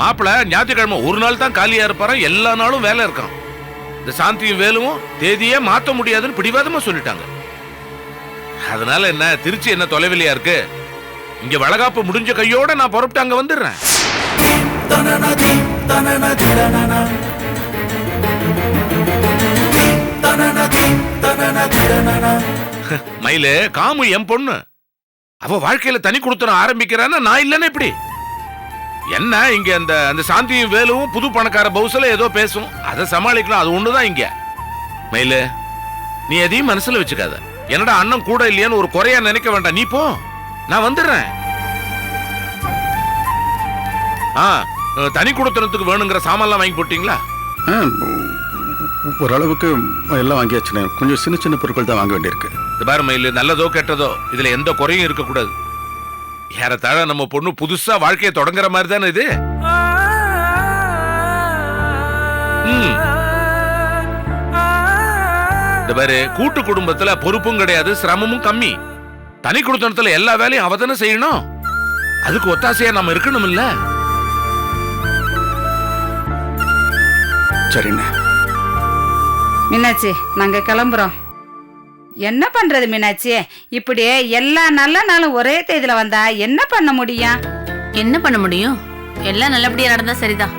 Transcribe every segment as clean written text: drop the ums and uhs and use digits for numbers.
மாப்பிள்ள ஞாயிற்றுக்கிழமை ஒரு நாள் தான் காலியா இருப்பாராம், எல்லா நாளும் வேலை இருக்கான். இந்த சாந்தியும் வேலுவும் தேதியே மாத்த முடியாதுன்னு பிடிவாதமா சொல்லிட்டாங்க. அதனால என்ன, திருச்சி என்ன தொலைவிலையா இருக்கு? இங்க வளகாப்பு முடிஞ்ச கையோட நான் புறப்பட்டு அங்க வந்துடுறேன். மயிலு, காமு என் பொண்ணு. அவ வாழ்க்கையில தனி கொடுத்தன ஆரம்பிக்கிறான்னா நான் இல்லன்னு எப்படி? என்ன இங்க அந்த சாந்தியும் வேலுவும் புது பணக்கார பவுசல ஏதோ பேசும், அதை சமாளிக்கலாம். அது ஒண்ணுதான் இங்க. மயிலு, நீ எதையும் மனசுல வச்சுக்காத. என்னடா அண்ணன் கூட இல்லையான்னு ஒரு குறையா நினைக்க வேண்டாம். நீ போ, நான் வந்துடுறேன். தனி கொடுத்தனத்துக்கு வேணுங்கிற சாமான்லாம் வாங்கி போட்டீங்களா? ஓரளவுக்கு எல்லாம் வாங்கியாச்சுண்ணே. கொஞ்சம் சின்ன சின்ன பொருட்கள் தான் வாங்க வேண்டியிருக்கு. இது பாரு மயிலு, நல்லதோ கெட்டதோ இதுல எந்த குறையும் இருக்கக்கூடாது. ஏறத்தாழ நம்ம பொண்ணு புதுசா வாழ்க்கையை தொடங்குற மாதிரி தானே இது. இந்த பாரு, கூட்டு குடும்பத்துல பொறுப்பும் கிடையாது, சிரமமும் கம்மி. தனி குடும்பத்துல எல்லா வேலையும் அவ தானே செய்யணும். அதுக்கு ஒத்தாசையா நம்ம இருக்கணும் இல்ல? சரிண்ணே. மீனாட்சி, நாங்க கிளம்புறோம். என்ன பண்றது மீனாட்சி, இப்படியே எல்லா நல்ல நாளும் ஒரே தேதியில வந்தா என்ன பண்ண முடியும்? என்ன பண்ண முடியும்? எல்லாம் நல்லபடியா நடந்தா சரிதான்.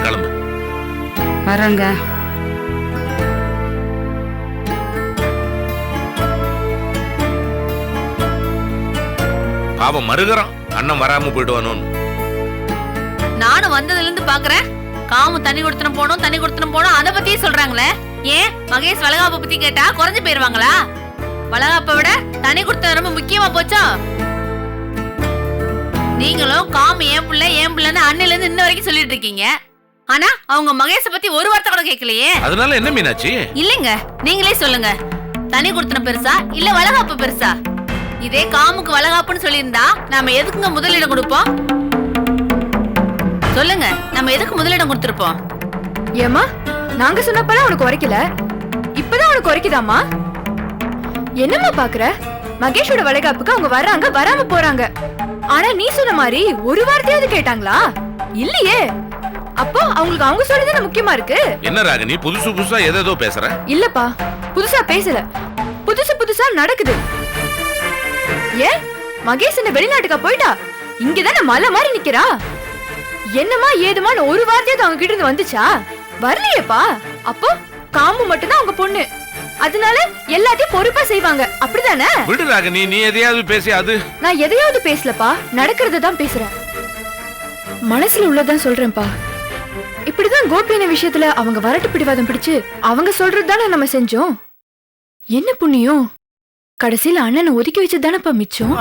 கிளம்பு. வரங்க. பாவம் மறுகிறான், அண்ணன் வராம போயிடுவானு. நானும் வந்ததுல இருந்து பாக்குறேன், காமு தண்ணி கொடுத்தனும் போனோம் அத பத்தியே சொல்றாங்களே. ஏன் மகேஷ் வளகாப்பை பத்தி கேட்டா குறைஞ்சு போயிருவாங்களா? வளகாப்பை விட தண்ணி கொடுத்த ரொம்ப முக்கியமா போச்சா? நீங்களும் காமு ஏன் பிள்ளைன்னு அண்ணில இருந்து இன்ன வரைக்கும் சொல்லிட்டு இருக்கீங்க. ஆனா அவங்க மகேஷ பத்தி ஒரு வார்த்தை கூட கேட்கலையே. அதனால என்ன மீனாட்சி? இல்லங்க, நீங்களே சொல்லுங்க, தண்ணி கொடுத்தன பெருசா இல்ல வளகாப்பு பெருசா? இதே காமுக்கு வளகாப்புன்னு சொல்லியிருந்தா நாம எதுக்குங்க முதலிடம் கொடுப்போம்? சொல்லுங்க, நம்ம எதுக்கு முதலிடம் கொடுத்திருப்போம்? ஏமா, நாங்க சொன்னப்பலாம் உனக்கு குறைக்கல, இப்பதான் உனக்கு குறைக்குதாமா? என்னம்மா பாக்குற? மகேஷோட வளைகாப்புக்கு அவங்க வர்றாங்க, வராம போறாங்க. ஆனா நீ சொன்ன மாதிரி ஒரு வார்த்தையாவது கேட்டாங்களா? இல்லையே. அப்போ அவங்களுக்கு அவங்க சொல்றதுதானே முக்கியமா இருக்கு. என்ன ராகினி, புதுசா ஏதோ பேசுற? இல்லப்பா, புதுசா பேசல, புதுசா நடக்குது. ஏன் மகேஷ் என்ன வெளிநாட்டுக்கா போயிட்டா? இங்கதானே மலை மாதிரி நிக்கிறா. என்னமா ஏதுமான ஒரு வார்த்தையாவது அவங்க கிட்ட இருந்து வந்துச்சா? வரலையேப்பா. அப்போ காமு மட்டும்தான் அவங்க பொண்ணு, அதனால எல்லாத்தையும் பொறுப்பா செய்வாங்க, அப்படிதானே? விடு ராகினி, நீ எதையாவது பேசி. அது நான் எதையாவது பேசலப்பா, நடக்கிறத தான் பேசுறேன். மனசுல உள்ளதான் சொல்றேன்ப்பா. இப்படிதான் கோபியான விஷயத்துல அவங்க வரட்டு பிடிவாதம் பிடிச்சு அவங்க சொல்றதுதானே நம்ம செஞ்சோம். என்ன புண்ணியம், கடைசியில அண்ணனை ஒதுக்கி வச்சதுதானப்பா மிச்சம்.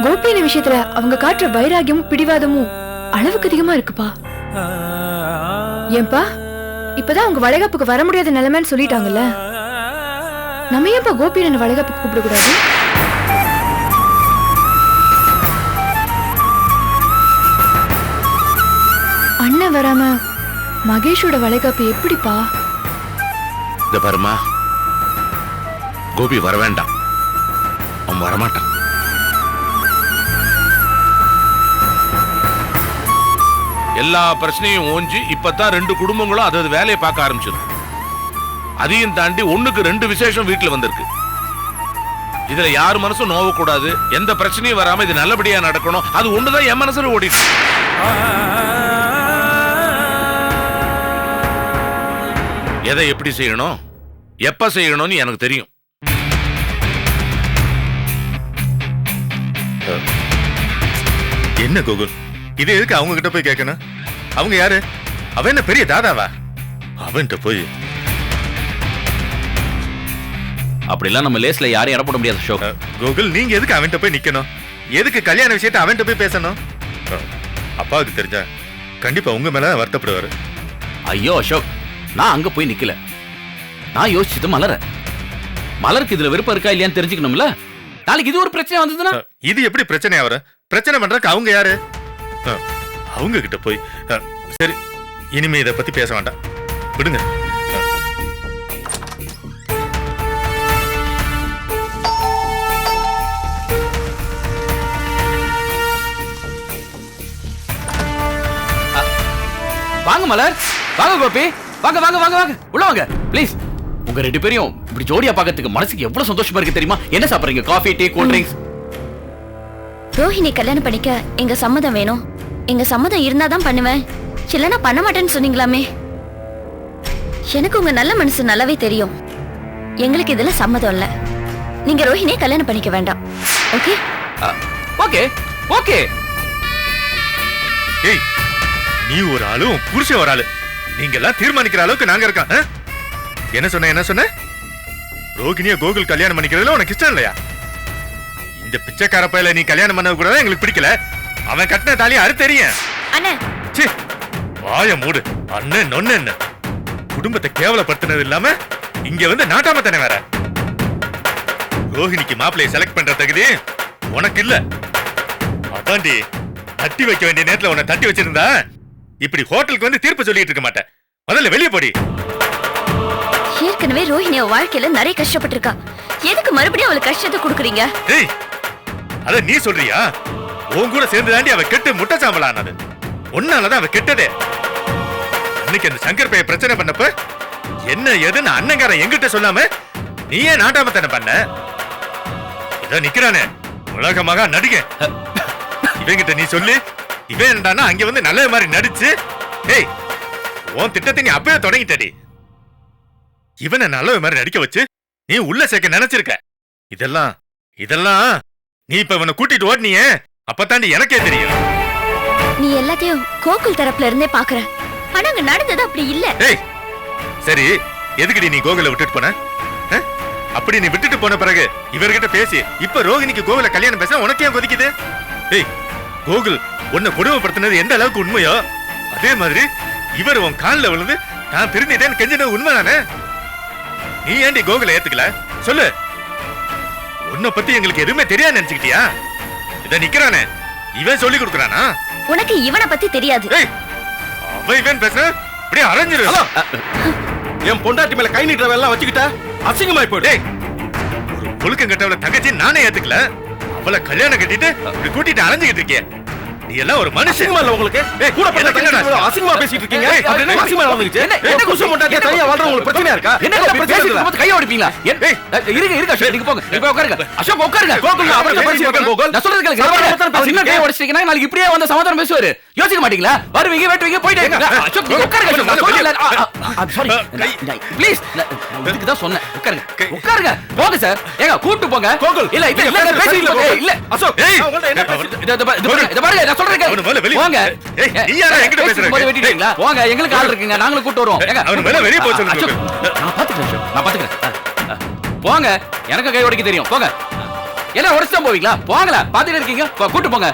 கோபியான விஷயத்துல அவங்க காட்டுற வைராகியமும் பிடிவாதமும் அளவுக்கு அதிகமா இருக்குப்பா. ஏன்பா, இப்பதான் அவங்க வளைகாப்புக்கு வர முடியாத நிலைமைன்னு சொல்லிட்டாங்கல்ல, நம்ம ஏன்பா கோபியான வளைகாப்புக்கு கூப்பிடக்கூடாது? அண்ணன் வராம மகேஷோட வளைகாப்பு எப்படிப்பா? இந்த பாருமா, கோபி வர வேண்டாம், அவன் வரமாட்டான். எல்லா பிரச்சனையும் ஓஞ்சி இப்பதான் ரெண்டு குடும்பங்களும் அதாவது வேலையை பார்க்க ஆரம்பிச்சிடும். அதையும் தாண்டி ஒண்ணுக்கு ரெண்டு விசேஷம் வீட்டுல வந்திருக்கு. இதுல யார் மனசும் நோவக்கூடாது, எந்த பிரச்சனையும் வராம இது நல்லபடியா நடக்கணும், அது ஒண்ணுதான் என் மனசுல ஓடிட்டு. எதை எப்படி செய்யணும், எப்ப செய்யணும்னு எனக்கு தெரியும். என்ன கோகுல், இது எதுக்கு அவங்க கிட்ட போய் கேட்கணும்? அவங்க யாரு? அவன் என்ன பெரிய தாதாவா? அவன்கிட்ட போய் அப்படிலாம் நம்ம லேஸ்ல யாரையும் இட போட முடியாது அசோக். கோகுல், நீங்க எதுக்கு அவன்கிட்ட போய் நிக்கணும்? எதுக்கு கல்யாண விஷயத்தை அவன்கிட்ட போய் பேசணும்? அப்பாவுக்கு தெரிஞ்சா கண்டிப்பா உங்க மேல வருத்தப்படுவாரு. ஐயோ அசோக், நான் அங்க போய் நிக்கல. நான் யோசிச்சது மலருக்கு இதுல விருப்பம் இருக்கா இல்லையான்னு தெரிஞ்சுக்கணும்ல. நாளைக்கு இது ஒரு பிரச்சனை வந்ததுன்னா இது எப்படி பிரச்சனை வரும்? பிரச்சனை பண்றதுக்கு அவங்க யாரு? அவங்க கிட்ட போய் சரி, இனிமே இதை பத்தி பேச வேண்டாம், விடுங்க. மலர். வாங்க கோபி, வாங்க வாங்க வாங்க வாங்க, உள்ள வாங்க ப்ளீஸ். உங்க ரெண்டு பேரையும் இப்படி ஜோடியா பார்க்கறதுக்கு மனசுக்கு எவ்வளவு சந்தோஷமா இருக்கு தெரியுமா? என்ன சாப்பிடுறீங்க? Coffee, tea, cool drinks? Rohini கல்யாணம் பண்ணிக்க எங்க சம்மதம் வேணும். எங்க சம்மதம் இருந்தாதான் பண்ணுவேன், இல்லைன்னா பண்ண மாட்டேன்னு சொன்னீங்களாமே. எனக்கு உங்க நல்ல மனசு நல்லாவே தெரியும். எங்களுக்கு இதுல சம்மதம் இல்ல. நீங்க ரோஹிணியை கல்யாணம் பண்ணிக்க வேண்டாம். Okay okay okay. ஏய், நீ ஒரு ஆளு, உன் புருஷன் ஒரு ஆளு, நீங்க எல்லாம் தீர்மானிக்கிற அளவுக்கு நாங்க இருக்கோம். என்ன சொன்ன? ரோகிணிய கோகுல் கல்யாணம் பண்ணிக்கிறதுல உனக்கு இஷ்டம் இல்லையா? இந்த பிச்சைக்கார பையல நீ கல்யாணம் பண்ணது கூட எங்களுக்கு பிடிக்கல. அவன் கட்டின தாலியை அறுத்தெறியேன். அண்ணே, ச்சீ, வாய மூடு. அண்ணன் நொண்ணு என்ன குடும்பத்தை கேவலப்படுத்தினது இல்லாம இங்க வந்து நாட்டாமத்தானே வேற. ரோஹிணிக்கு மாப்பிள்ளையை செலக்ட் பண்ற தகுதி உனக்கு இல்ல. அதாண்டி தட்டி வைக்க வேண்டிய நேரத்துல உன்னை தட்டி வச்சிருந்தா இப்படி ஹோட்டலுக்கு வந்து தீர்ப்பு சொல்லிட்டு இருக்க மாட்டேன். முதல்ல வெளியே போடி. ஏற்கனவே ரோஹிணி அவ வாழ்க்கையில நிறைய கஷ்டப்பட்டிருக்கா. எதுக்கு மறுபடியும் அவளுக்கு கஷ்டத்தை கொடுக்குறீங்க? ஏய், அத நீ சொல்றியா? உன் கூட சேர்ந்து தாண்டி அவ கெட்டு முட்டை சாம்பலானது. உன்னாலதான் அவ கெட்டதே. அன்னைக்கு அந்த சங்கர் பைய பிரச்சனை பண்ணப்ப என்ன ஏதுன்னு அண்ணங்காரன் எங்கிட்ட சொல்லாம நீ ஏன் நாட்டாமத்தனை பண்ண? இத நிக்கிறானே உலகமாக நடிக, இவங்கிட்ட நீ சொல்லி இவன் என்னடானா அங்க வந்து நல்ல மாதிரி நடிச்சு, ஏய் உன் திட்டத்தை நீ அப்பவே தொடங்கிட்டடி. இவனை நல்ல மாதிரி நடிக்க வச்சு நீ உள்ள சேர்க்க நினைச்சிருக்க. இதெல்லாம் நீ இப்ப இவனை கூட்டிட்டு ஓடுனியே, அப்பதாண்டி எனக்கே தெரியும். நீ எல்லாத்தையும் கோகுல் தரப்புல இருந்தே பாக்குற. ஆனா அங்க நடந்தது அப்படி இல்ல. ஏய், சரி, எதுக்குடி நீ கோகுலை விட்டுட்டு போன? அப்படி நீ விட்டுட்டு போன பிறகு இவர்கிட்ட பேசி இப்ப ரோகிணிக்கு கோகுலை கல்யாணம் பேச உனக்கு ஏன் கொதிக்குது? ஏய், கோகுல் உன்னை கொடுமைப்படுத்தினது எந்த அளவுக்கு உண்மையோ அதே மாதிரி இவர் உன் காலில் விழுந்து நான் திருந்திட்டேன்னு கெஞ்சினது உண்மைதானே? நீ ஏன்டி கோகுலை ஏத்துக்கல சொல்லு? உன்னை பத்தி எங்களுக்கு எதுவுமே தெரியாது நினைச்சுக்கிட்டியா? இத நிக்கிறானே இவன் சொல்லி கொடுக்கறானா? உனக்கு இவனை பத்தி தெரியாது. ஏய், அவன் இவன் பேச அப்படியே அரைஞ்சிரு. என் பொண்டாட்டி மேல கை நீட்டுற வேலை வச்சுக்கிட்ட அசிங்கமாய் போயிடு. ஒரு புழுக்கம் கட்டவள தங்கச்சி நானே ஏத்துக்கல, அவளை கல்யாணம் கட்டிட்டு இப்படி கூட்டிட்டு அலைஞ்சிட்டு இருக்கே. நீ எல்லாம் ஒரு மனுஷன் இல்ல உங்களுக்கு? கூட பிறந்த தங்கச்சி அசிங்கமா பேசிட்டு இருக்கீங்க. அப்படி என்ன அசிங்கமா நடந்துச்சு? என்ன குசு பொண்டாட்டியா தனியா வாழ்ற உங்களுக்கு பிரச்சனை இருக்கா? என்ன பேசிட்டு கைய ஓடிப்பீங்களா? இருங்க அசோக், நீங்க போங்க, நீங்க உட்காருங்க. அசோக் உட்காருங்க. கோகுல் அவர்ட்ட பேசிட்டு கோகுல் நான் சொல்றது கேளுங்க. அவர் இன்னும் கைய ஓடிச்சிட்டீங்கன்னா நாளைக்கு இப்படியே வந்து சமாதானம் பேசுவாரு. யோசிக்க மாட்டீங்களா? வருவீங்க வெட்டுவீங்க போயிட்டே இருங்க. அசோக் நீங்க உட்காருங்க. அசோக் சாரி ப்ளீஸ், இதுக்கு தான் சொன்னேன். உட்காருங்க போங்க சார். ஏங்க கூட்டி போங்க. கோகுல் இல்ல இல்ல பேசிட்டு போங்க. இல்ல அசோக் என்ன இத பாருங்க நான் சொல்றேன் போங்க. நீ யாரா என்கிட்ட பேசுறீங்க? வெட்டிட்டீங்களா? போங்க, எங்களுக்கு ஆள் இருக்குங்க, நாங்களும் கூட்டி வரோம். ஏங்க அவன் மேல வெளிய போக சொல்லுங்க. நான் பாத்துக்கிறேன், நான் பாத்துக்கிறேன். போங்க, எனக்கு கை உடைக்க தெரியும். போங்க, என்ன உடைச்சா போவீங்களா? போங்களா, பாத்துட்டு இருக்கீங்க, கூட்டு போங்க.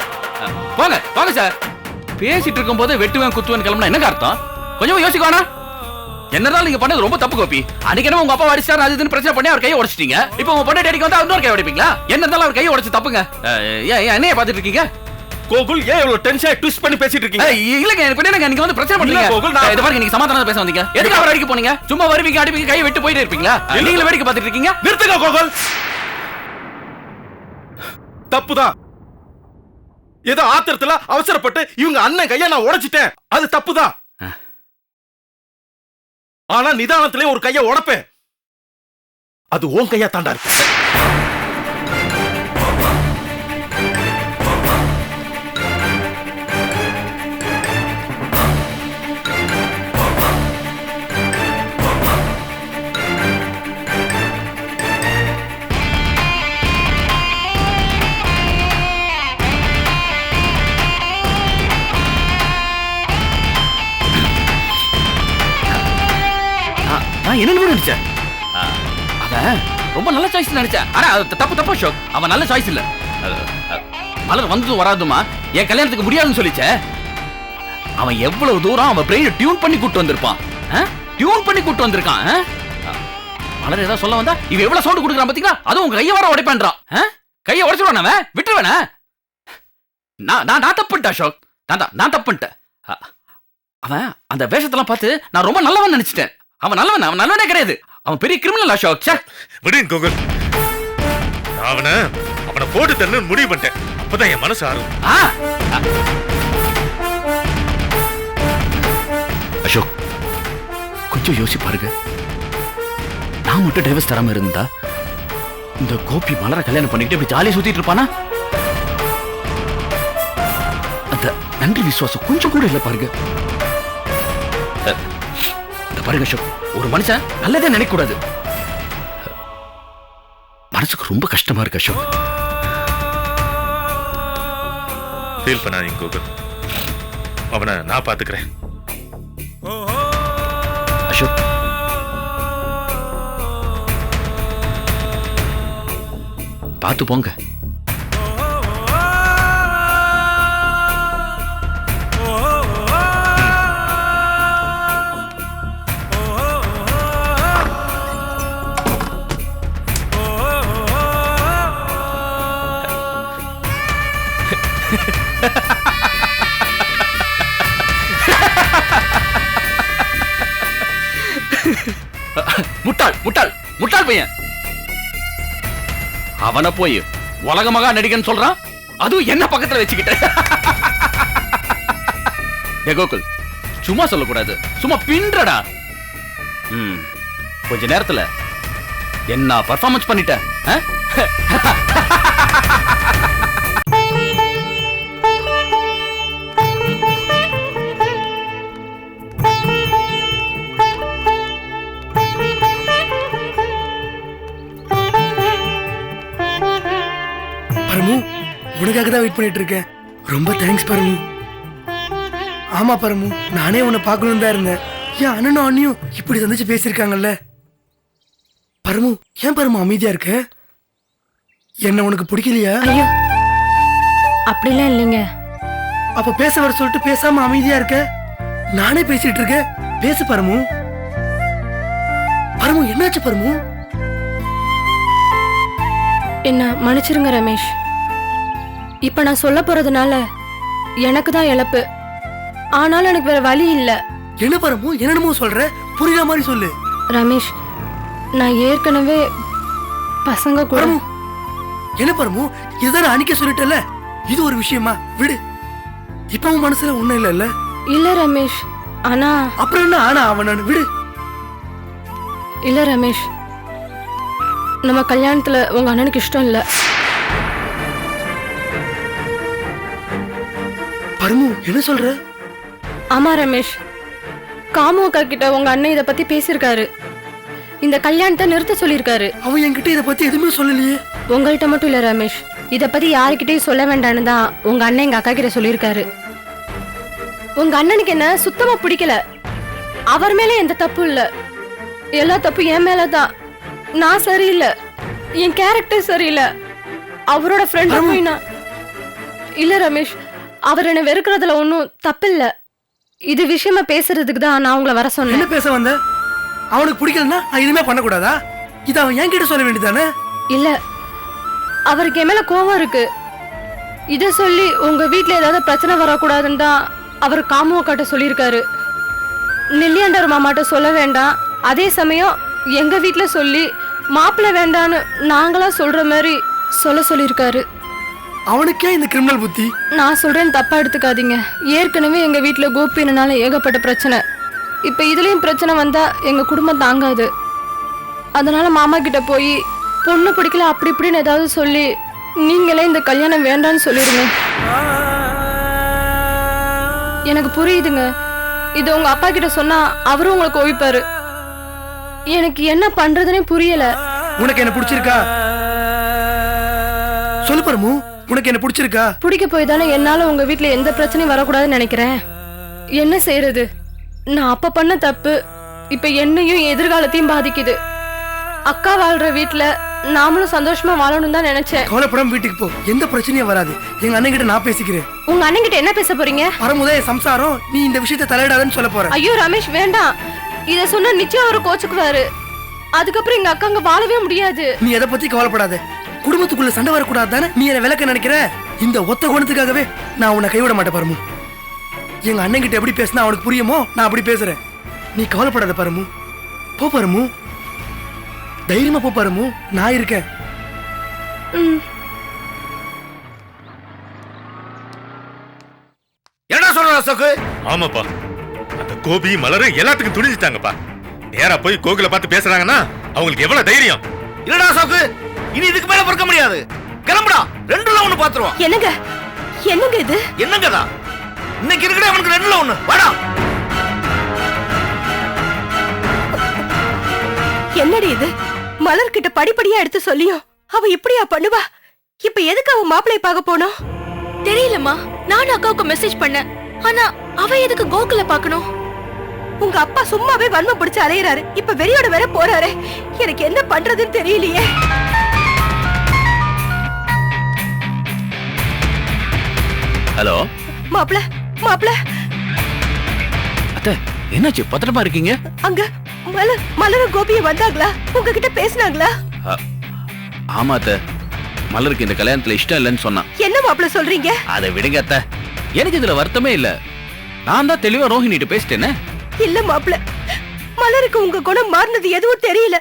போங்க போங்க சார். பேசிட்டு இருக்கும் போது வெட்டுவேன் குத்துவேன் கிளம்புனா என்ன அர்த்தம்? கொஞ்சம் யோசிக்க வேணா? என்னதான் நீங்க பண்ணது ரொம்ப தப்பு கோபி. அன்னைக்கு என்ன உங்க அப்பா அடிச்சாரு அது இதுன்னு பிரச்சனை பண்ணி அவர் கையை உடைச்சிட்டீங்க. இப்போ உங்க பொண்ணு டேடிக்கு வந்து இன்னொரு கை உடைப்பீங்களா? என்ன இருந்தாலும் அவர் கையை உடைச்சு தப்புங்க. என்னைய பாத்துட்டு இருக்கீங்க? கோகுல் ஏன் இவ்வளவு டென்ஷனா ட்விஸ்ட் பண்ணி பேசிட்டு இருக்கீங்க? இல்லங்க, எனக்கு என்ன நீங்க வந்து பிரச்சனை பண்ணீங்க கோகுல். இத பாருங்க, நீங்க சமாதானமா பேச வந்தீங்க. எதுக்கு அவர் அடிக்க போனீங்க? சும்மா வருவீங்க அடிப்பீங்க கையை விட்டு போயிட்டே இருப்பீங்களா? நீங்க வேடிக்கை பார்த்துட்டு இருக்கீங்க. நிறுத்துங்க கோகுல், தப்புதான். ஏதோ ஆத்திரத்துல அவசரப்பட்டு இவங்க அண்ணன் கைய நான் உடைச்சிட்டேன், அது தப்புதான். ஆனா நிதானத்திலே ஒரு கைய உடைப்பேன், அது உன் கையா தாண்டா இருக்கு. நான் என்ன நினைச்சேன்? அவன் ரொம்ப நல்ல சாய்ஸ் நினைச்சேன். ஆனா தப்பு அசோக், அவன் நல்ல சாய்ஸ் இல்ல. மலர் வந்து வராதுமா என் கல்யாணத்துக்கு முடியாதுன்னு சொல்லிச்சே. அவன் எவ்வளவு தூரம் அவன் பிரெயினை டியூன் பண்ணி கூட்டு வந்திருப்பான். டியூன் பண்ணி கூட்டு வந்திருக்கான். மலர் ஏதாவது சொல்ல வந்தா இவ எவ்வளவு சவுண்ட் கொடுக்குறான் பாத்தீங்களா? அதுவும் உங்க கையை வர உடைப்பான்றான். கையை உடைச்சிருவான், அவன் விட்டுருவேன. நான் தப்புட்டேன் அசோக், நான் தப்புட்டேன். அவன் அந்த வேஷத்தெல்லாம் பார்த்து நான் ரொம்ப நல்லவன் நினைச்சிட்டேன். அவன் நல்லவனே கிடையாது, அவன் பெரிய கிரிமினல் அசோக். விடுங்க கோகுல், அவனை போட்டு தரணும்னு முடிவு பண்ணிட்டேன். அப்பதான் என் மனசு ஆறும். கொஞ்சம் யோசி பாருங்க. நான் மட்டும் டைவர்ஸ் தராம இருந்தா இந்த கோபி மலரை கல்யாணம் பண்ணிக்கிட்டு இப்படி ஜாலியா சுத்திட்டு இருப்பானா? அந்த நன்றி விசுவாசம் கொஞ்சம் கூட இல்ல பாருங்க. இந்த பாருங்க அசோக், ஒரு மனுஷன் நல்லதே நினைக்க கூடாது. மனசுக்கு ரொம்ப கஷ்டமா இருக்கு அசோக். ஃபீல் பண்ணாதீங்க கோகுல், அவனை நான் பாத்துக்கிறேன். அசோக், பார்த்து போங்க. முட்டாள் முட்டாள் முட்டாள் பையன். அவனை போய் உலகமகா நடிகன்னு சொல்றான், அதுவும் என்ன பக்கத்துல வச்சுக்கிட்ட. கோகுல், சும்மா சொல்லக்கூடாது, சும்மா பின்றடா. கொஞ்ச நேரத்துல என்ன பர்ஃபார்மன்ஸ் பண்ணிட்ட. பரமு, உனக்காக தான் வெயிட் பண்ணிட்டு இருக்கேன். ரொம்ப தேங்க்ஸ் பரமு. ஆமா பரமு, நானே உன்னை பார்க்கணும் தான் இருந்தேன். என் அண்ணனும் அண்ணியும் இப்படி சந்திச்சு பேசியிருக்காங்கல்ல. பரமு, ஏன் பரமு அமைதியா இருக்க? என்ன உனக்கு பிடிக்கலையா? ஐயோ, அப்படிலாம் இல்லைங்க. அப்ப பேச வர சொல்லிட்டு பேசாம அமைதியா இருக்க. நானே பேசிட்டு இருக்கேன், பேசு பரமு. பரமு, என்னாச்சு பரமு? என்ன மன்னிச்சிருங்க ரமேஷ். இப்ப நான் சொல்ல போறதுனால எனக்கு தான் இழப்பு. ஆனாலும் எனக்கு வேற வழி இல்ல. என்ன பரமு, என்னென்னமோ சொல்ற, புரியுற மாதிரி சொல்லு. ரமேஷ், நான் ஏற்கனவே பசங்க கூட. பரமு, என்ன பரமு, இதுதான் அன்னைக்கே சொல்லிட்டல. இது ஒரு விஷயமா? விடு. இப்பவும் மனசுல ஒண்ணும் இல்ல. இல்ல ரமேஷ், ஆனா. அப்புறம் என்ன ஆனா அவன்? விடு. இல்ல ரமேஷ், நம்ம கல்யாணத்துல உங்க அண்ணனுக்கு இஷ்டம் இல்ல. பரமு, என்ன சொல்ற? ஆமா ரமேஷ், காமு அக்கா கிட்ட உங்க அண்ணன் இத பத்தி பேசியிருக்காரு. இந்த கல்யாணத்தை நிறுத்த சொல்லியிருக்காரு. அவன் என்கிட்ட இத பத்தி எதுவுமே சொல்லலையே. உங்கள்கிட்ட மட்டும் இல்ல ரமேஷ், இத பத்தி யாருக்கிட்டையும் சொல்ல வேண்டான்னு தான் உங்க அண்ணன் எங்க அக்கா கிட்ட சொல்லியிருக்காரு. உங்க அண்ணனுக்கு என்ன சுத்தமா பிடிக்கல. அவர் மேல எந்த தப்பு இல்ல, எல்லா தப்பு என் மேலதான். நான் சரியில்லை, என் கேரக்டர் சரியில்லை. அவரோட ஃப்ரெண்ட் போய் நான். இல்ல ரமேஷ், அவர் என்ன வெறுக்கிறதுல ஒன்றும் தப்பில்ல. இது விஷயமா பேசுறதுக்கு தான் நான் உங்களை வர சொன்னேன். என்ன பேச வந்த? அவனுக்கு பிடிக்கலன்னா நான் எதுவுமே பண்ணக்கூடாதா? இது அவன் என்கிட்ட சொல்ல வேண்டியதானே? இல்ல, அவருக்கு என் மேல கோவம் இருக்கு. இத சொல்லி உங்க வீட்டுல ஏதாவது பிரச்சனை வரக்கூடாதுன்னு தான் அவர் காமுவ காட்ட சொல்லியிருக்காரு. நெல்லியாண்டர் மாமாட்ட சொல்ல வேண்டாம், அதே சமயம் எங்க வீட்டுல சொல்லி மாப்பிள்ள வேண்டான்னு நாங்களா சொல்ற மாதிரி சொல்ல சொல்லியிருக்காரு. அவனுக்கே இந்த கிரிமினல் புத்தி. நான் சொல்றேன், தப்பா எடுத்துக்காதீங்க. ஏற்கனவே எங்க வீட்டுல கோபினால ஏகப்பட்ட பிரச்சனை. இப்ப இதுலயும் பிரச்சனை வந்தா எங்க குடும்பம் தாங்காது. அதனால மாமா கிட்ட போய் பொண்ணு பிடிக்கல அப்படி இப்படின்னு ஏதாவது சொல்லி நீங்களே இந்த கல்யாணம் வேண்டான்னு சொல்லிடுங்க. எனக்கு புரியுதுங்க, இது உங்க அப்பா கிட்ட சொன்னா அவரும் உங்களுக்கு ஒழிப்பாரு. எனக்கு என்ன பண்றதுன்னே புரியல. உனக்கு என்ன பிடிச்சிருக்கா? சொல்லு பரமு, உனக்கு என்ன பிடிச்சிருக்கா? பிடிக்க போய் தானே என்னால உங்க வீட்டுல எந்த பிரச்சனையும் வரக்கூடாதுன்னு நினைக்கிறேன். என்ன செய்யறது? நான் அப்ப பண்ண தப்பு இப்ப என்னையும் எதிர்காலத்தையும் பாதிக்குது. அக்கா வாழ்ற வீட்டுல நாமளும் சந்தோஷமா வாழணும் தான் நினைச்சேன். கவலைப்படாம வீட்டுக்கு போ, எந்த பிரச்சனையும் வராது. எங்க அண்ணன் கிட்ட நான் பேசிக்கிறேன். உங்க அண்ணன் கிட்ட என்ன பேச போறீங்க? பரமுதே சம்சாரம், நீ இந்த விஷயத்தை தலையிடாதன்னு சொல்ல போற. ஐயோ ரமேஷ், வேண்டாம். இத சொன்னா நிச்சயம் அவரு கோச்சுக்குவாரு. அதுக்கப்புறம் எங்க அக்காங்க வாழவே முடியாது. நீ எதை பத்தி கவலைப்படாத. குடும்பத்துக்குள்ள சண்டை வரக்கூடாது தானே நீ என்ன விளக்க நினைக்கிற? இந்த ஒத்த குணத்துக்காகவே நான் உன்னை கைவிட மாட்டேன் பரமு. எங்க அண்ணன் கிட்ட எப்படி பேசினா அவனுக்கு புரியுமோ நான் அப்படி பேசுறேன். நீ கவலைப்படாத பரமு. போ பரமு, தைரியமா போ பரமு, நான் இருக்கேன். என்ன சொல்ற அசோக்கு? ஆமாப்பா, அந்த கோபி மலரும் எல்லாத்துக்கும் துணிஞ்சிட்டாங்கப்பா. நேரா போய் கோகுல பார்த்து பேசுறாங்கன்னா அவங்களுக்கு எவ்வளவு தைரியம்? இல்லடா அசோக்கு, இனி இதுக்கு மேல பொறுக்க முடியாது. கிளம்புடா, ரெண்டுல ஒண்ணு பாத்துருவோம். என்னங்க என்னங்க இது? என்னங்கடா இன்னைக்கு இருக்கடா அவனுக்கு ரெண்டுல ஒண்ணு. வாடா. என்னடி இது? மலர்கிட்ட படிப்படியா எடுத்து சொல்லியும் அவ இப்படியா பண்ணுவா? இப்ப எதுக்கு அவ மாப்பிள்ளை பார்க்க போனோம்? தெரியலம்மா. நான் அக்காவுக்கு மெசேஜ் பண்ணேன். ஆனா அவ எதுக்கு கோகுல பார்க்கணும்? உங்க அப்பா சும்மாவே வன்ம பிடிச்சு அலையறாரு. இப்ப வெறியோட வேற போறாரு. எனக்கு என்ன பண்றதுன்னு தெரியலையே. ஹலோ மாப்பிள்ள மாப்பிள்ள, அத்தை என்னாச்சு பத்திரமா இருக்கீங்க? அங்க மலரும் கோபியும் வந்தாங்களா? உங்ககிட்ட பேசினாங்களா? ஆமா அத்தை, மலருக்கு இந்த கல்யாணத்துல இஷ்டம் இல்லைன்னு சொன்னான். என்ன மாப்பிள்ள சொல்றீங்க? அதை விடுங்க அத்தை, எனக்கு இதுல வருத்தமே இல்ல. நான் தான் தெளிவா ரோஹிணிட்டு பேசிட்டேனே. இல்ல மாப்பிள்ள, மலருக்கு உங்க குணம் மாறினது எதுவும் தெரியல.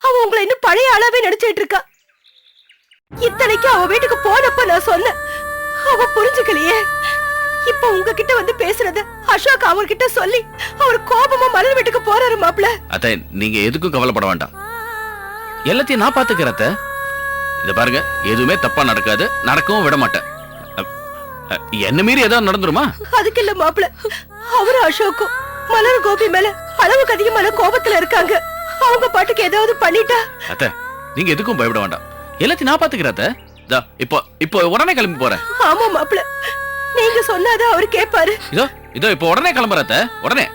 அவ உங்களை இன்னும் பழைய ஆளாவே நடிச்சிட்டு இருக்கா. இத்தனைக்கு அவ வீட்டுக்கு போனப்ப நான் சொன்னேன், அவ புரிஞ்சுக்கலையே. இப்ப உங்ககிட்ட வந்து பேசுறது அசோக் அவர்கிட்ட சொல்லி அவர் கோபமா மலர் வீட்டுக்கு போறாரு மாப்பிள்ள. அத்தை நீங்க எதுக்கும் கவலைப்பட வேண்டாம், எல்லாத்தையும் நான் பாத்துக்கிறேன் அத்தை. இத பாருங்க, எதுவுமே தப்பா நடக்காது, நடக்கவும் விட மாட்டேன். என்ன மீறி ஏதாவது நடந்துருமா? அதுக்கு இல்ல மாப்பிள்ள, அவரு அசோக்கும் மலர் கோபி மேல அளவுக்கு அதிகமான கோபத்துல இருக்காங்க. அவங்க பாட்டுக்கு ஏதாவது பண்ணிட்டா? அத்தை நீங்க எதுக்கும் பயப்பட வேண்டாம், எல்லாத்தையும் நான் பாத்துக்கிறேன் அத்தை. இப்போ உடனே கிளம்பி போறேன். ஆமா மாப்பிள்ள, நீங்க சொன்னாதான் அவரு கேட்பாரு. இதோ இப்போ உடனே கிளம்புறேன் அத்தை, உடனே.